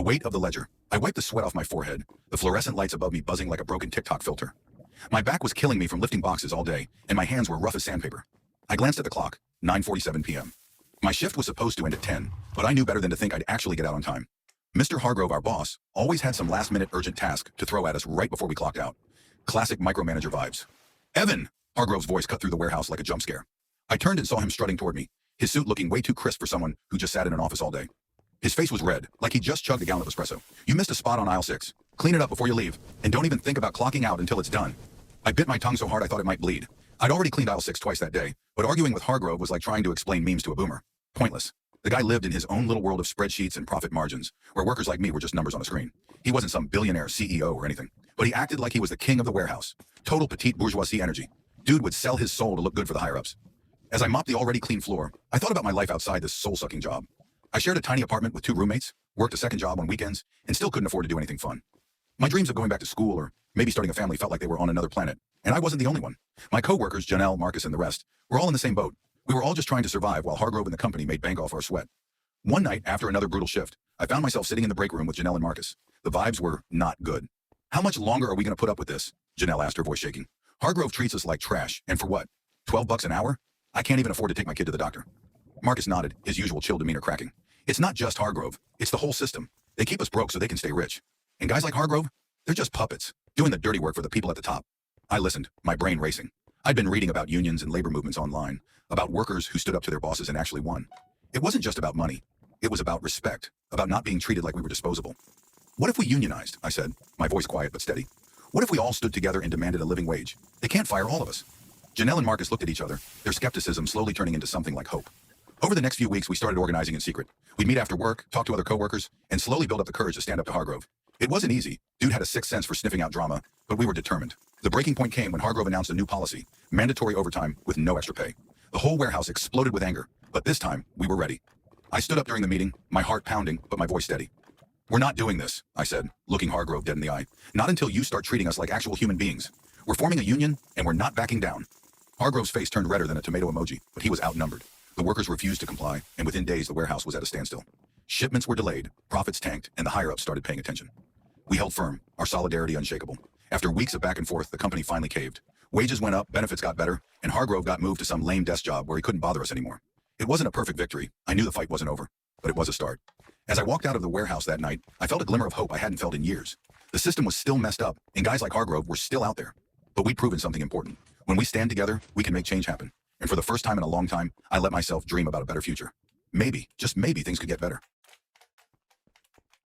The weight of the ledger. I wiped the sweat off my forehead, the fluorescent lights above me buzzing like a broken TikTok filter. My back was killing me from lifting boxes all day, and my hands were rough as sandpaper. I glanced at the clock, 9:47 p.m. My shift was supposed to end at 10, but I knew better than to think I'd actually get out on time. Mr. Hargrove, our boss, always had some last-minute urgent task to throw at us right before we clocked out. Classic micromanager vibes. "Evan!" Hargrove's voice cut through the warehouse like a jump scare. I turned and saw him strutting toward me, his suit looking way too crisp for someone who just sat in an office all day. His face was red, like he just chugged a gallon of espresso. "You missed a spot on aisle 6. Clean it up before you leave, and don't even think about clocking out until it's done." I bit my tongue so hard I thought it might bleed. I'd already cleaned aisle 6 twice that day, but arguing with Hargrove was like trying to explain memes to a boomer. Pointless. The guy lived in his own little world of spreadsheets and profit margins, where workers like me were just numbers on a screen. He wasn't some billionaire CEO or anything, but he acted like he was the king of the warehouse. Total petite bourgeoisie energy. Dude would sell his soul to look good for the higher-ups. As I mopped the already clean floor, I thought about my life outside this soul-sucking job. I shared a tiny apartment with 2 roommates, worked a second job on weekends, and still couldn't afford to do anything fun. My dreams of going back to school or maybe starting a family felt like they were on another planet, and I wasn't the only one. My co-workers, Janelle, Marcus, and the rest, were all in the same boat. We were all just trying to survive while Hargrove and the company made bank off our sweat. One night, after another brutal shift, I found myself sitting in the break room with Janelle and Marcus. The vibes were not good. "How much longer are we going to put up with this?" Janelle asked, her voice shaking. "Hargrove treats us like trash, and for what? $12 an hour? I can't even afford to take my kid to the doctor." Marcus nodded, his usual chill demeanor cracking. "It's not just Hargrove, it's the whole system. They keep us broke so they can stay rich. And guys like Hargrove, they're just puppets, doing the dirty work for the people at the top." I listened, my brain racing. I'd been reading about unions and labor movements online, about workers who stood up to their bosses and actually won. It wasn't just about money. It was about respect, about not being treated like we were disposable. "What if we unionized?" I said, my voice quiet but steady. "What if we all stood together and demanded a living wage? They can't fire all of us." Janelle and Marcus looked at each other, their skepticism slowly turning into something like hope. Over the next few weeks, we started organizing in secret. We'd meet after work, talk to other coworkers, and slowly build up the courage to stand up to Hargrove. It wasn't easy. Dude had a sixth sense for sniffing out drama, but we were determined. The breaking point came when Hargrove announced a new policy, mandatory overtime with no extra pay. The whole warehouse exploded with anger, but this time, we were ready. I stood up during the meeting, my heart pounding, but my voice steady. "We're not doing this," I said, looking Hargrove dead in the eye. "Not until you start treating us like actual human beings. We're forming a union, and we're not backing down." Hargrove's face turned redder than a tomato emoji, but he was outnumbered. The workers refused to comply, and within days the warehouse was at a standstill. Shipments were delayed, profits tanked, and the higher-ups started paying attention. We held firm, our solidarity unshakable. After weeks of back and forth, the company finally caved. Wages went up, benefits got better, and Hargrove got moved to some lame desk job where he couldn't bother us anymore. It wasn't a perfect victory. I knew the fight wasn't over, but it was a start. As I walked out of the warehouse that night, I felt a glimmer of hope I hadn't felt in years. The system was still messed up, and guys like Hargrove were still out there. But we'd proven something important. When we stand together, we can make change happen. And for the first time in a long time, I let myself dream about a better future. Maybe, just maybe, things could get better.